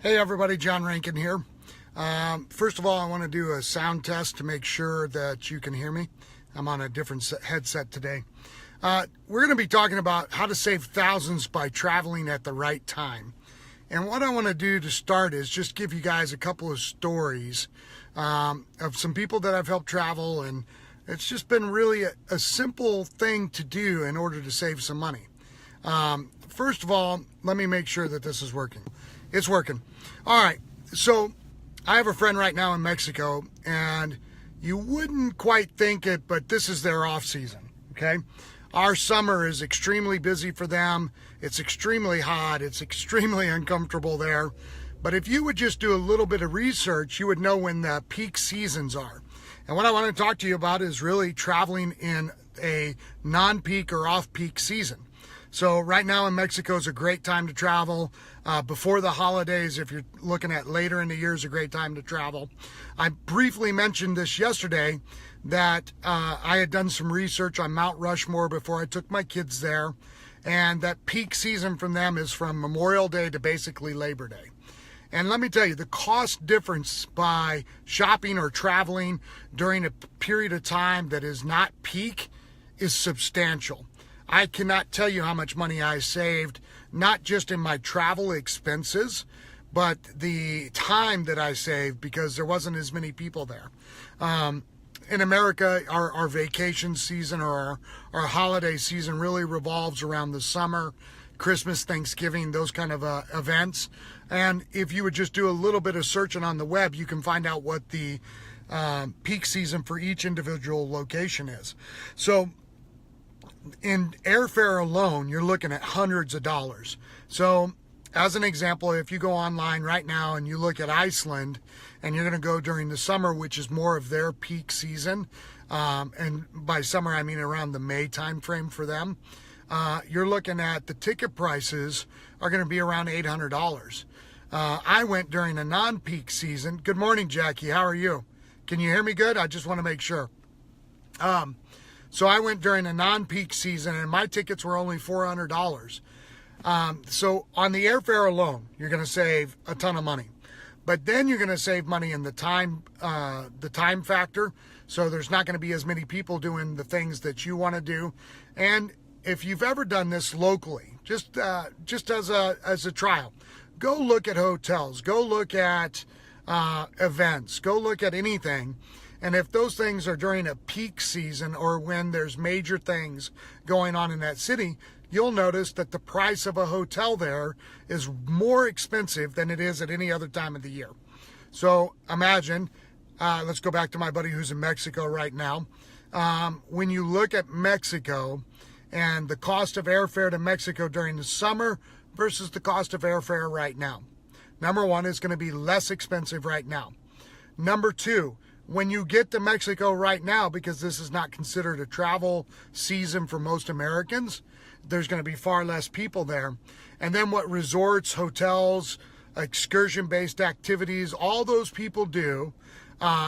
Hey everybody, John Rankin here. First of all, I want to do a sound test to make sure that you can hear me. I'm on a different headset today. We're going to be talking about how to save thousands by traveling at the right time. And what I want to do to start is just give you guys a couple of stories of some people that I've helped travel, and it's just been really a simple thing to do in order to save some money. First of all, let me make sure that this is working. It's working. All right, so I have a friend right now in Mexico, and you wouldn't quite think it, but this is their off season, okay? Our summer is extremely busy for them. It's extremely hot. It's extremely uncomfortable there. But if you would just do a little bit of research, you would know when the peak seasons are. And what I want to talk to you about is really traveling in a non-peak or off-peak season. So right now in Mexico is a great time to travel. Before the holidays, if you're looking at later in the year, is a great time to travel. I briefly mentioned this yesterday that I had done some research on Mount Rushmore before I took my kids there, and that peak season from them is from Memorial Day to basically Labor Day. And let me tell you, the cost difference by shopping or traveling during a period of time that is not peak is substantial. I cannot tell you how much money I saved, not just in my travel expenses, but the time that I saved because there wasn't as many people there. In America, our vacation season or our holiday season really revolves around the summer, Christmas, Thanksgiving, those kind of events. And if you would just do a little bit of searching on the web, you can find out what the peak season for each individual location is. So in airfare alone, you're looking at hundreds of dollars. So as an example, if you go online right now and you look at Iceland and you're going to go during the summer, which is more of their peak season, and by summer I mean around the May time frame for them, you're looking at the ticket prices are going to be around $800. I went during a non-peak season. Good morning, Jackie. How are you? Can you hear me good? I just want to make sure. So I went during a non-peak season, and my tickets were only $400. So on the airfare alone, you're going to save a ton of money. But then you're going to save money in the time factor. So there's not going to be as many people doing the things that you want to do. And if you've ever done this locally, just as a trial, go look at hotels, go look at events, go look at anything. And if those things are during a peak season or when there's major things going on in that city, you'll notice that the price of a hotel there is more expensive than it is at any other time of the year. So imagine, let's go back to my buddy who's in Mexico right now. When you look at Mexico and the cost of airfare to Mexico during the summer versus the cost of airfare right now. Number one, is going to be less expensive right now. Number two, when you get to Mexico right now, because this is not considered a travel season for most Americans, there's going to be far less people there. And then what resorts, hotels, excursion-based activities, all those people do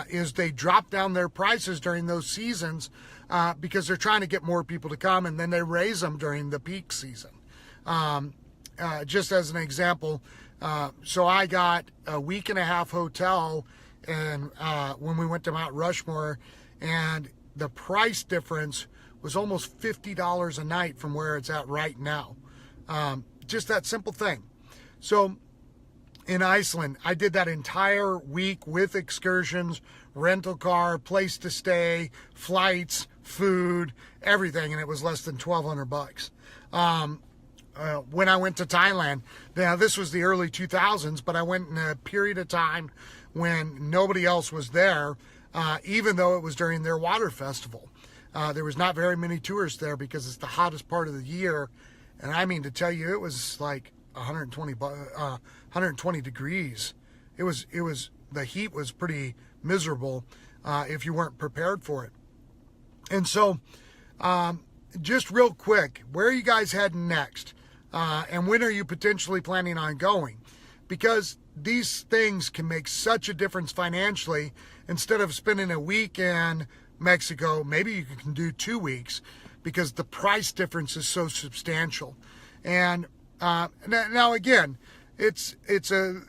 is they drop down their prices during those seasons because they're trying to get more people to come, and then they raise them during the peak season. Just as an example, so I got a week and a half hotel and when we went to Mount Rushmore, and the price difference was almost $50 a night from where it's at right now. Just that simple thing. So in Iceland, I did that entire week with excursions, rental car, place to stay, flights, food, everything, and it was less than $1,200. When I went to Thailand, now this was the early 2000s, but I went in a period of time when nobody else was there, even though it was during their water festival. There was not very many tourists there because it's the hottest part of the year. And I mean to tell you, it was like 120 degrees. The heat was pretty miserable if you weren't prepared for it. And so, just real quick, where are you guys heading next? And when are you potentially planning on going? Because these things can make such a difference financially. Instead of spending a week in Mexico, maybe you can do 2 weeks because the price difference is so substantial. And now again, It's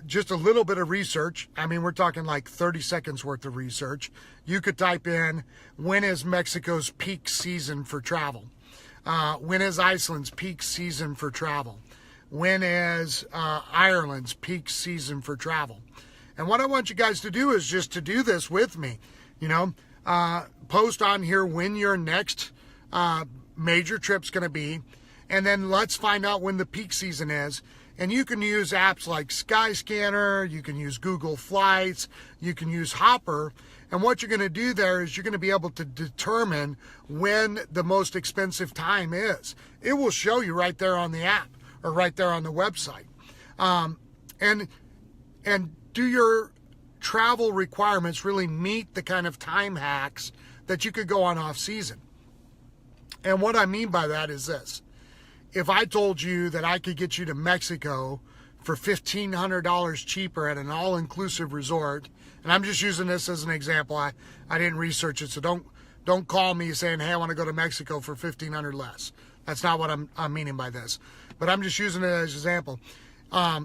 just a little bit of research. I mean, we're talking like 30 seconds worth of research. You could type in, when is Mexico's peak season for travel? When is Iceland's peak season for travel? When is Ireland's peak season for travel? And what I want you guys to do is just to do this with me. Post on here when your next major trip's going to be, and then let's find out when the peak season is. And you can use apps like Skyscanner, you can use Google Flights, you can use Hopper. And what you're going to do there is you're going to be able to determine when the most expensive time is. It will show you right there on the app or right there on the website. And do your travel requirements really meet the kind of time hacks that you could go on off season? And what I mean by that is this. If I told you that I could get you to Mexico for $1,500 cheaper at an all-inclusive resort, and I'm just using this as an example. I didn't research it, so don't call me saying, hey, I want to go to Mexico for $1,500 less. That's not what I'm meaning by this. But I'm just using it as an example.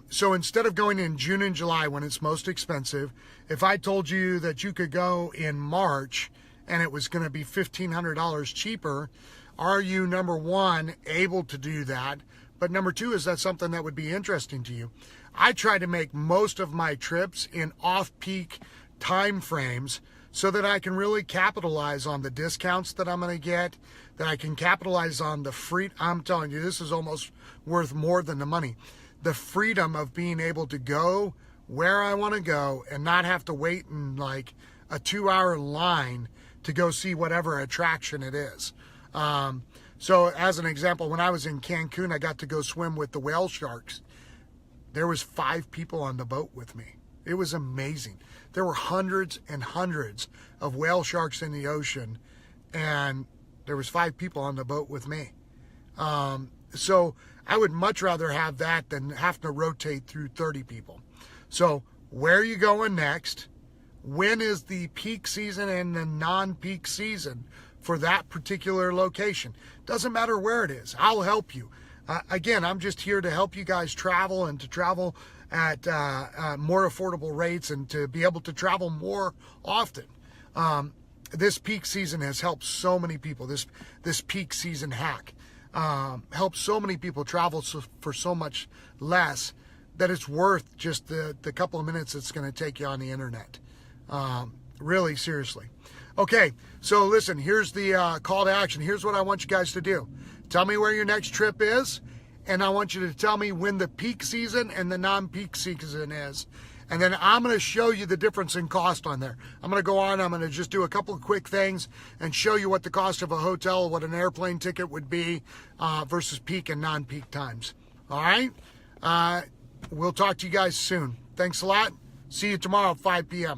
So instead of going in June and July when it's most expensive, if I told you that you could go in March and it was going to be $1,500 cheaper, are you, number one, able to do that? But number two, is that something that would be interesting to you? I try to make most of my trips in off-peak time frames so that I can really capitalize on the discounts that I'm going to get, that I can capitalize on the free. I'm telling you, this is almost worth more than the money. The freedom of being able to go where I want to go and not have to wait in like a 2-hour line to go see whatever attraction it is. So as an example, when I was in Cancun, I got to go swim with the whale sharks. There was 5 people on the boat with me. It was amazing. There were hundreds and hundreds of whale sharks in the ocean, and there was 5 people on the boat with me. So I would much rather have that than have to rotate through 30 people. So where are you going next? When is the peak season and the non-peak season for that particular location? Doesn't matter where it is. I'll help you. Again, I'm just here to help you guys travel and to travel at more affordable rates and to be able to travel more often. This peak season has helped so many people. This peak season hack helps so many people travel for so much less that it's worth just the couple of minutes it's going to take you on the internet. Really, seriously. Okay, so listen, here's the call to action. Here's what I want you guys to do. Tell me where your next trip is, and I want you to tell me when the peak season and the non-peak season is. And then I'm going to show you the difference in cost on there. I'm going to go on, I'm going to just do a couple of quick things and show you what the cost of a hotel, what an airplane ticket would be versus peak and non-peak times. All right? We'll talk to you guys soon. Thanks a lot. See you tomorrow at 5 p.m.